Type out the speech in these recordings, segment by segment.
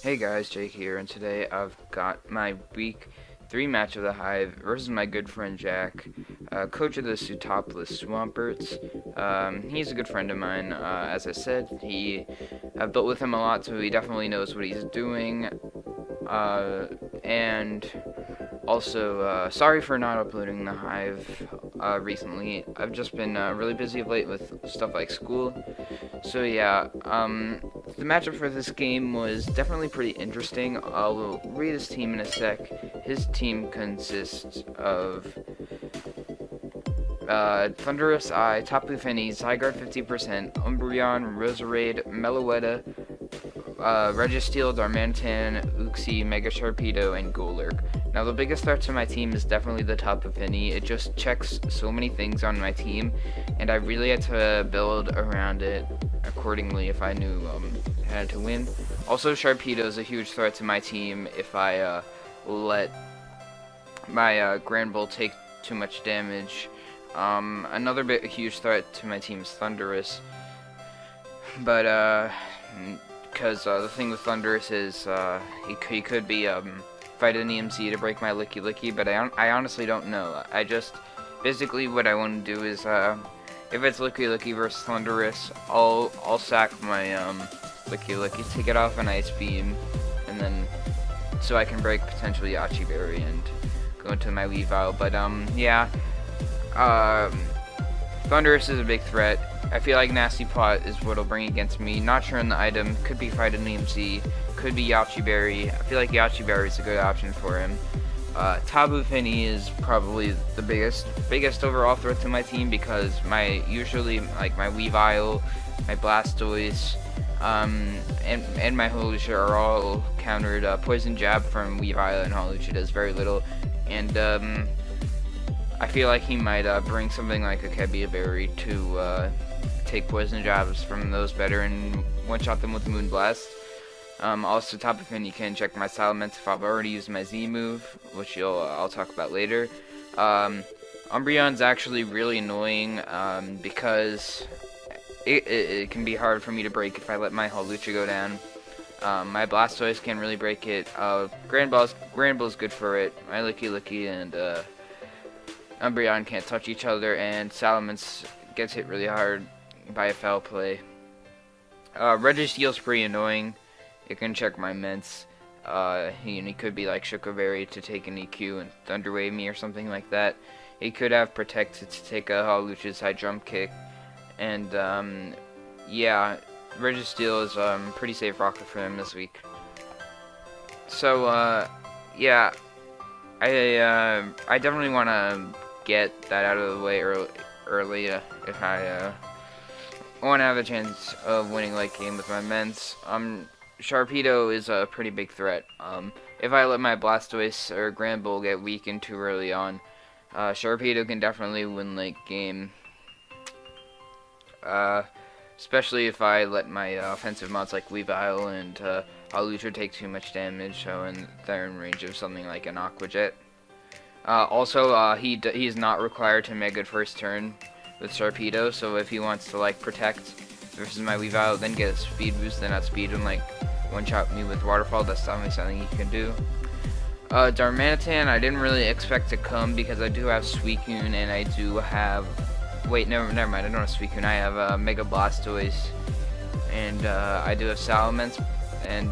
Hey guys, Jake here, and today I've got my week 3 match of the Hive versus my good friend Jack, coach of the Sootopolis Swamperts. He's a good friend of mine. As I said, I've built with him a lot, so he definitely knows what he's doing. And also, sorry for not uploading the Hive recently. I've just been really busy of late with stuff like school. So yeah, the matchup for this game was definitely pretty interesting. I'll read his team in a sec. His team consists of Thunderous Eye, Tapu Fini, Zygarde 50%, Umbreon, Roserade, Meloetta, Registeel, Darmanitan, Uxie, Mega Sharpedo, and Golurk. Now the biggest threat to my team is definitely the Tapu Fini. It just checks so many things on my team, and I really had to build around it accordingly if I knew I had to win. Also, Sharpedo is a huge threat to my team if I let my Grand Bull take too much damage. Another huge threat to my team is Thundurus, but because the thing with Thundurus is he could be fight an EMC to break my Licky Licky, but I honestly don't know. Basically what I want to do is if it's Licky Licky versus Thundurus, I'll sack my Licky Licky, take it off an Ice Beam, and then so I can break potentially Yachi Berry and go into my Weavile. But yeah, Thundurus is a big threat. I feel like Nasty Pot is what'll bring against me. Not sure on the item. Could be Fight an EMC. Could be Yachi Berry. I feel like Yachi Berry is a good option for him. Tapu Fini is probably the biggest overall threat to my team because usually my Weavile, my Blastoise, and my Hawlucha are all countered. Poison Jab from Weavile and Hawlucha does very little, and I feel like he might bring something like a Kebia Berry to take Poison Jabs from those better and one-shot them with Moonblast. Also, Tapu Fini can check my Salamence if I've already used my Z move, which I'll talk about later. Umbreon's actually really annoying because it can be hard for me to break if I let my Hawlucha go down. My Blastoise can't really break it. Grand Ball's good for it. My Licky Licky and Umbreon can't touch each other, and Salamence gets hit really hard by a foul play. Registeel's pretty annoying. It can check my Ments. He could be like Berry to take an EQ and Thunder Wave me or something like that. He could have Protected to take a Hawlucha's high jump kick. And yeah, Registeel is pretty safe rocker for him this week. So yeah, I definitely want to get that out of the way early if I want to have a chance of winning late game with my Ments. Sharpedo is a pretty big threat. If I let my Blastoise or Grand Bull get weakened too early on, Sharpedo can definitely win late game. Especially if I let my offensive mods like Weavile and Hawlucha take too much damage, so they're in range of something like an Aqua Jet. Also, he is not required to Mega first turn with Sharpedo, so if he wants to like protect versus my Weavile, then get a speed boost, then outspeed him, like one-shot me with Waterfall, that's definitely something he can do. Darmanitan, I didn't really expect to come because I do have Suicune and I do have... Wait, never mind, I don't have Suicune, I have Mega Blastoise, and I do have Salamence, and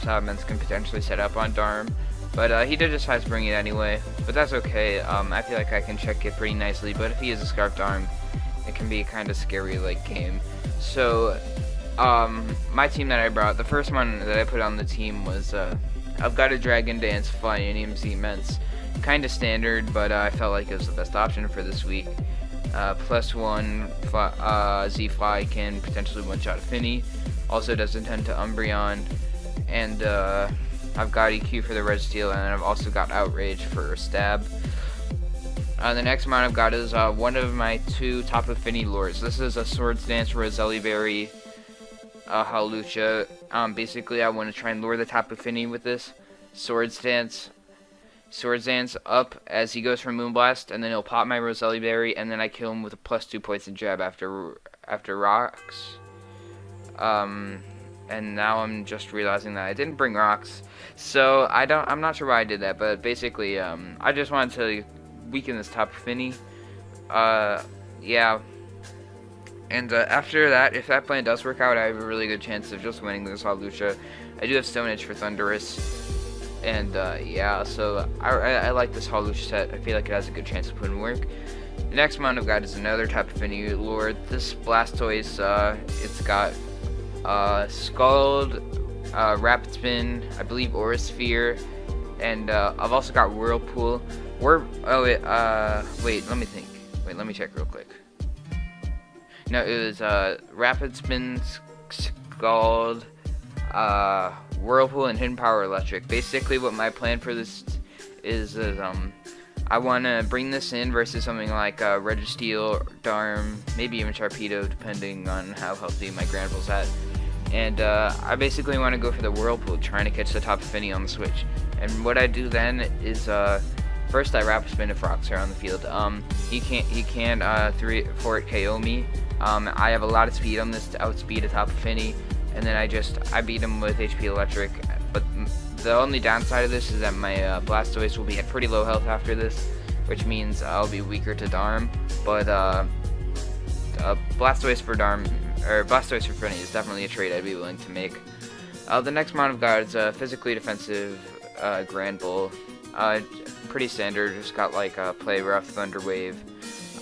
Salamence can potentially set up on Darm, but he did decide to bring it anyway, but that's okay. I feel like I can check it pretty nicely, but if he is a Scarf Darm, it can be kind of scary late game. So, my team that I brought, the first one that I put on the team was, I've got a Dragon Dance, Fly, and EMC Ments. Kind of standard, but I felt like it was the best option for this week. +1 Z-Fly can potentially one-shot Fini. Also does attend to Umbreon. And I've got EQ for the Registeel, and I've also got Outrage for Stab. The next one I've got is one of my 2 Tapu Fini lures. This is a Swords Dance Roselli Berry Hawlucha. Basically, I want to try and lure the Tapu Fini with this Swords Dance up as he goes for Moonblast, and then he'll pop my Roselli Berry, and then I kill him with a +2 poison jab after rocks. and now I'm just realizing that I didn't bring rocks. So I'm not sure why I did that, but basically, I just wanted to weaken this Tapu Fini. Yeah. And after that, if that plan does work out, I have a really good chance of just winning this Hawlucha. I do have Stone Edge for Thundurus. And yeah, so I like this Hawlucha set. I feel like it has a good chance of putting work. The next one I've got is another Tapu Fini Lord. This Blastoise, it's got Scald, Rapid Spin, I believe Aura Sphere, and I've also got Whirlpool. Wait, let me think. Wait, let me check real quick. No, it was Rapid Spin, Scald, Whirlpool, and Hidden Power Electric. Basically, what my plan for this is I want to bring this in versus something like Registeel, Darm, maybe even Sharpedo, depending on how healthy my Granbull's at. And I basically want to go for the Whirlpool, trying to catch the Tapu Fini on the switch. And what I do then is first I Rapid Spin if rocks are on the field. He can't 3-4 KO me. I have a lot of speed on this to outspeed a Tapu Fini, and then I beat him with HP Electric. But the only downside of this is that my Blastoise will be at pretty low health after this, which means I'll be weaker to Darm. But Blastoise for Darm, or Blastoise for Fini is definitely a trade I'd be willing to make. The next mon I've got is a physically defensive Granbull. Pretty standard, just got like Play Rough, Thunder Wave.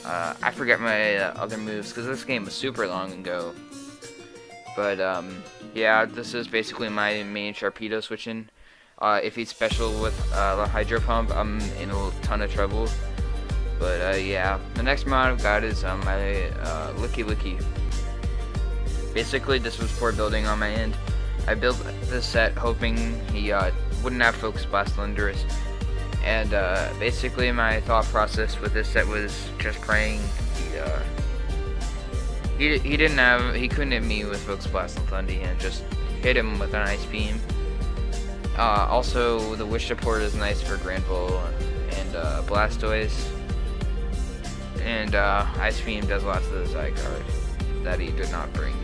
I forget my other moves because this game was super long ago. But yeah, this is basically my main Sharpedo switching. If he's special with the Hydro Pump, I'm in a ton of trouble. But yeah, the next mod I've got is my Licky. Basically, this was poor building on my end. I built this set hoping he wouldn't have Focus Blast Thundurus. And basically my thought process with this set was just praying he couldn't hit me with Focus Blast and Thundy, and just hit him with an Ice Beam. Also, the Wish Support is nice for Granbull and Blastoise. And Ice Beam does lots of the side card that he did not bring.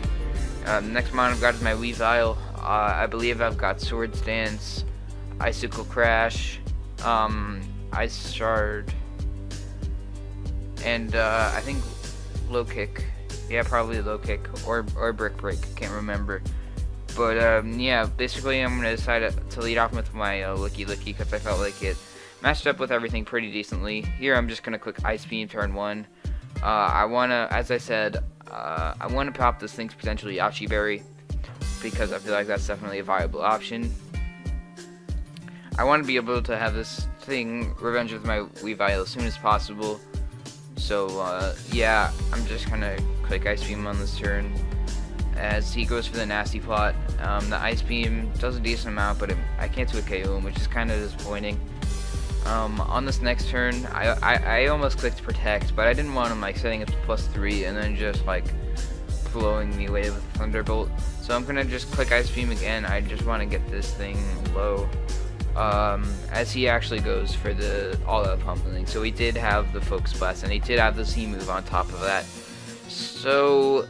Next mon I've got is my Weavile. I believe I've got Swords Dance, Icicle Crash, Ice Shard, and I think Low Kick. Yeah, probably Low Kick or Brick Break. Can't remember. But yeah, basically I'm gonna decide to lead off with my Licky because I felt like it matched up with everything pretty decently. Here I'm just gonna click Ice Beam turn 1. I wanna, as I said, I wanna pop this thing's potentially Yachi Berry because I feel like that's definitely a viable option. I want to be able to have this thing revenge with my Weavile as soon as possible. So yeah, I'm just gonna click Ice Beam on this turn as he goes for the Nasty Plot. The Ice Beam does a decent amount, but I can't do a KO him, which is kind of disappointing. On this next turn, I almost clicked Protect, but I didn't want him like setting it to +3 and then just like blowing me away with Thunderbolt. So I'm gonna just click Ice Beam again. I just want to get this thing low. As he actually goes for the all-out pummeling. So he did have the Focus Blast, and he did have the C move on top of that. So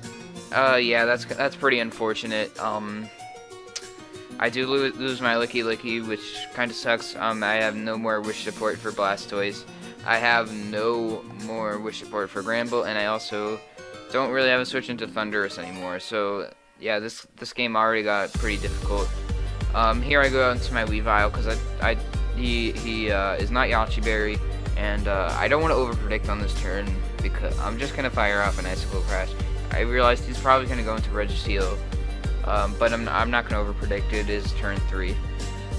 yeah, that's pretty unfortunate. I do lose my Licky, which kind of sucks. I have no more Wish Support for Blastoise. I have no more Wish Support for Granbull, and I also don't really have a switch into Thundurus anymore. So yeah, this game already got pretty difficult. Here I go out into my Weavile because he is not Yachi Berry, and I don't want to overpredict on this turn because I'm just gonna fire off an Icicle Crash. I realized he's probably gonna go into Registeel, but I'm not gonna overpredict. It is turn 3,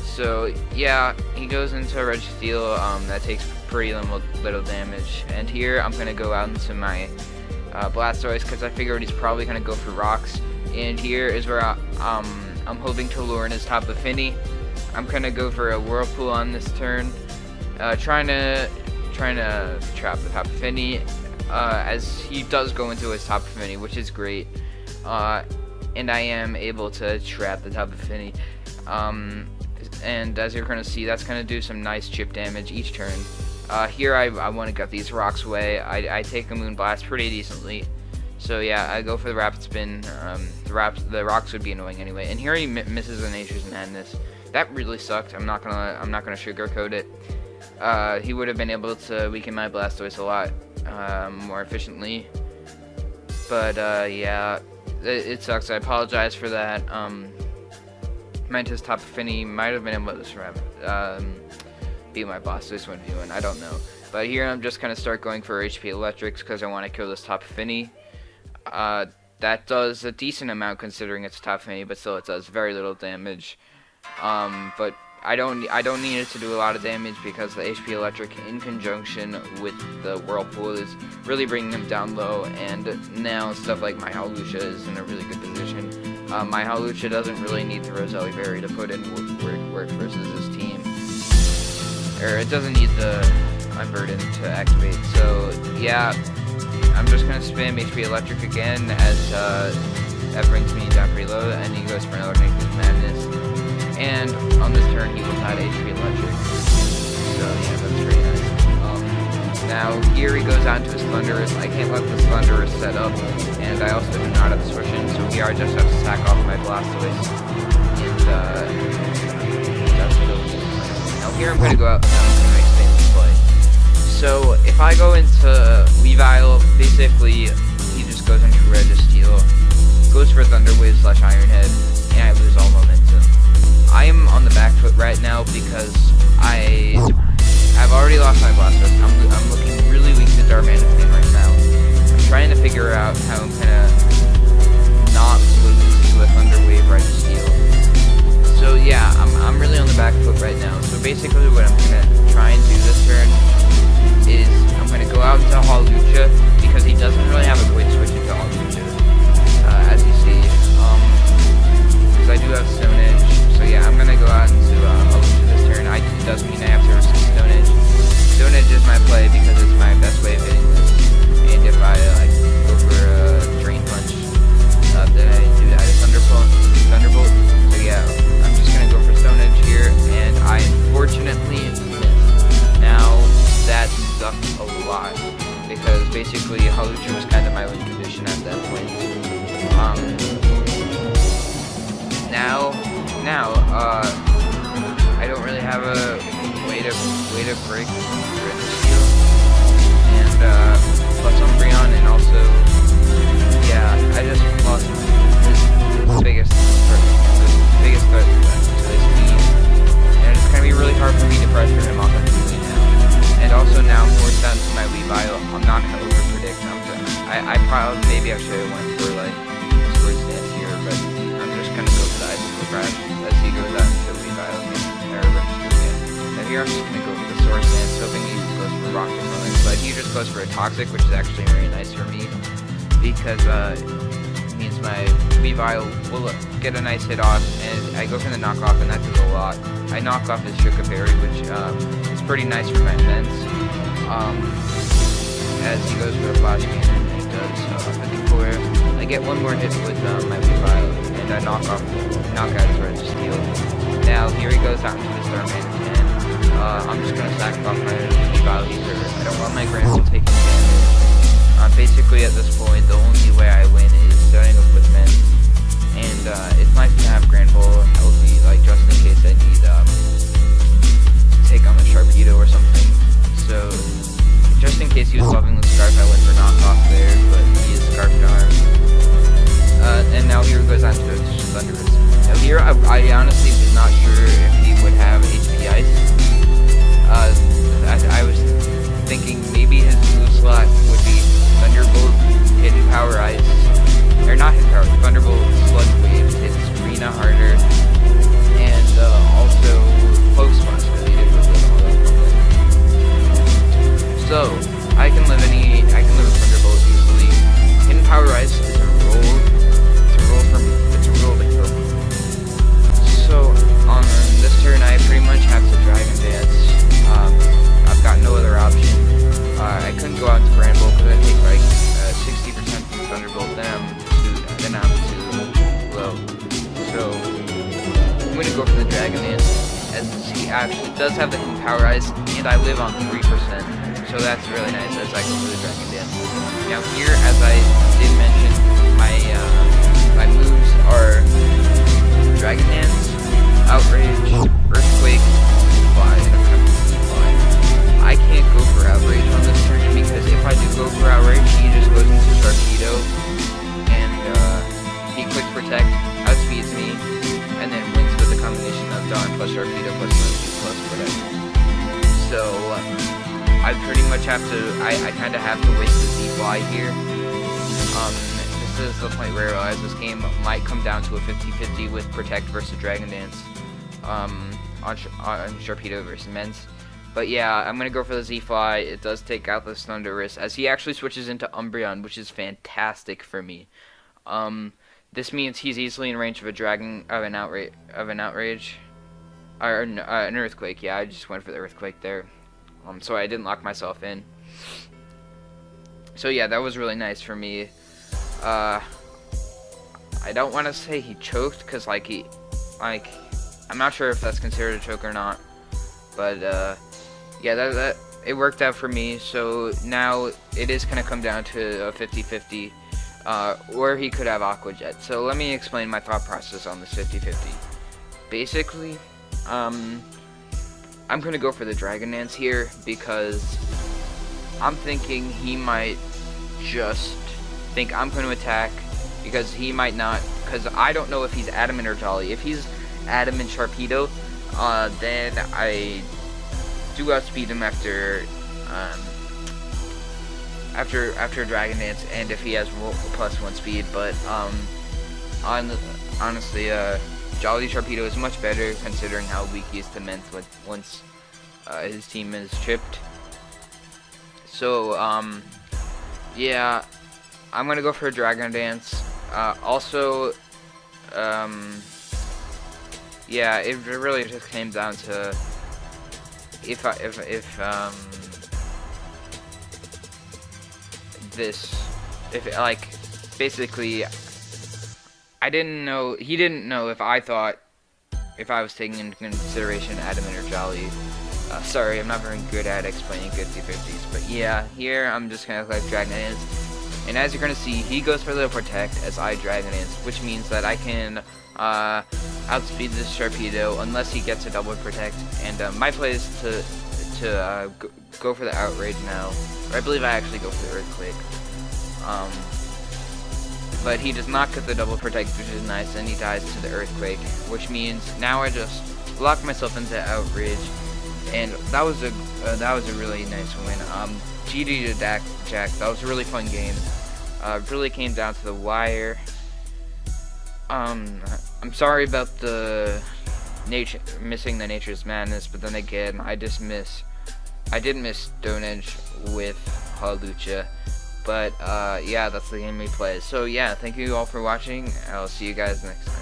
so yeah, he goes into Registeel. That takes pretty little damage, and here I'm gonna go out into my Blastoise because I figured he's probably gonna go for rocks, and here is where I'm hoping to lure in his Tapu Fini. I'm gonna go for a Whirlpool on this turn, trying to trap the Tapu Fini, as he does go into his Tapu Fini, which is great, and I am able to trap the Tapu Fini, and as you're gonna see, that's gonna do some nice chip damage each turn. Here I want to get these rocks away. I take a Moonblast pretty decently, So yeah, I go for the rapid spin. The rocks would be annoying anyway. And here he misses the Nature's Madness. That really sucked. I'm not gonna sugarcoat it. He would have been able to weaken my Blastoise a lot more efficiently. But yeah, it sucks. I apologize for that. Mantis Tapu Fini might have been able to survive. Beat my Blastoise 1v1. I don't know. But here I'm just gonna start going for HP Electrics because I want to kill this Tapu Fini. That does a decent amount considering it's Tapu Fini, but still it does very little damage. But I don't need it to do a lot of damage because the HP Electric in conjunction with the Whirlpool is really bringing him down low, and now stuff like my Hawlucha is in a really good position. My Hawlucha doesn't really need the Roselli Berry to put in work versus his team. Or it doesn't need the Unburden to activate, so yeah, I'm just gonna spam HP Electric again as that brings me down pretty low, and he goes for another Nature's Madness. And on this turn, he will add HP Electric. So yeah, that's pretty nice. Now here he goes on to his Thundurus. I can't let this Thundurus set up, and I also do not have the switch in. So here I just have to sack off my Blastoise. And now here I'm going to go out and I'm going to expand this play. So if I go into Weavile, basically he just goes into Registeel, goes for Thunder Wave / Iron Head, and I lose all momentum. I am on the back foot right now because I have already lost my Blastoise. I'm looking really weak to Darmanitan right now. I'm trying to figure out how I'm gonna not lose to a Thunder Wave Registeel. So yeah, I'm really on the back foot right now. So basically what I'm gonna try and do this turn is I'm gonna go out to Hawlucha because he doesn't really have a quick switch into Hawlucha, as you see. Because I do have Stone Edge. So yeah, I'm gonna go out into Hawlucha this turn. It does mean I have to risk Stone Edge. Stone Edge is my play because it's my best way of hitting this. And if I go for a Drain Punch, then I do add a Thunderbolt. So yeah, I'm just gonna go for Stone Edge here, and I unfortunately missed. Now that sucked a lot because basically Hawlucha was kind of my win condition at that point. Now, I don't really have a way to break Registeel and plus Umbreon, and also, yeah, I just lost his biggest threat to his team, and it's gonna be really hard for me to pressure him offensively now. And also now I'm forced down to my Weavile. I'm not gonna overpredict. I probably maybe I should have went for like Swords Dance here, but I'm just gonna go for the Icicle Grab as he goes out into Weavile again, or Registeel again. Now here I'm just gonna go for the Swords Dance, hoping he goes for Rock Component, but he just goes for a Toxic, which is actually very nice for me because it means my Weavile will get a nice hit off, and I go for the knockoff, and that does a lot. I knock off his Shuka Berry, which is pretty nice for my defense. As he goes for the Flash Cannon, and he does 54. I get one more hit with my Weavile, and I knock out his Registeel. Now here he goes out into the Darmanitan. I'm just gonna sack off my Weavile either. I don't want my Granbull taking damage. Basically at this point, the only way I win is starting up with Men. And it's nice to have Granbull healthy, like just in case I need to take on a Sharpedo or something. So just in case he was loving the Scarf, I went for knockoff there, but he is Scarfed Arm. And now here goes on to Thundurus. Now here, I honestly was not sure if he would have HP Ice. I was thinking maybe his move slot would be Thunderbolt, Hidden Power Ice, or not Hidden Power, Thunderbolt, Sludge Wave, hit Sabrina harder, and also Poke Splash because he did with all that. So I can live with Thunderbolt easily. Hidden Power Ice is a roll. It's a roll to kill. So on this turn, I pretty much have to Dragon Dance. I've got no other option. I couldn't go out to Granbull because I take like 60% from Thunderbolt. Then I'm too low. So I'm gonna go for the Dragon Dance, as he actually does have the Hidden Power Ice, and I live on 3%. so that's really nice as I go for the Dragon Dance. Now here, as I did mention, my moves are Dragon Dance, Outrage, Earthquake, Fly, and Fly. I can't go for Outrage on this turn because if I do go for Outrage, he just goes into Torpedo, and he Quick Protect, outspeeds me, and then wins with a combination of Dawn plus Torpedo plus Monkey plus Protect. So I pretty much have to, I kind of have to waste the Z-Fly here. This is the point where I realize this game might come down to a 50-50 with Protect versus Dragon Dance on Torpedo versus Mens. But yeah, I'm going to go for the Z-Fly. It does take out the Thunderous, as he actually switches into Umbreon, which is fantastic for me. This means he's easily in range of an Outrage. Or an Earthquake. Yeah, I just went for the Earthquake there. So I didn't lock myself in. So yeah, that was really nice for me. I don't want to say he choked, because I'm not sure if that's considered a choke or not. But yeah, that it worked out for me. So now it is going to come down to a 50-50, or he could have Aqua Jet. So let me explain my thought process on this 50-50. Basically, I'm going to go for the Dragon Dance here because I'm thinking he might just think I'm going to attack, because he might not, because I don't know if he's Adamant or Jolly. If he's Adamant Sharpedo, then I do outspeed him after Dragon Dance, and if he has +1 speed. But honestly, Jolly Sharpedo is much better considering how weak he is to Ment once his team is chipped. So yeah, I'm gonna go for a Dragon Dance. Also, yeah, it really just came down to if basically he didn't know if I was taking into consideration Adamant or Jolly. Sorry, I'm not very good at explaining 50-50s, but yeah, here I'm just gonna collect Dragon Dance, and as you're gonna see, he goes for the Protect as I Dragon Dance, which means that I can outspeed this Sharpedo unless he gets a double Protect, and my play is to go for the Outrage now, or I believe I actually go for the Earthquake. But he does not get the double Protect, which is nice, and he dies to the Earthquake, which means now I just lock myself into Outrage, and that was a really nice win. GG to Jack. That was a really fun game. Really came down to the wire. I'm sorry about the missing the Nature's Madness, but then again, I did miss Stone Edge with Hawlucha. But yeah, that's the game we play. So yeah, thank you all for watching. I'll see you guys next time.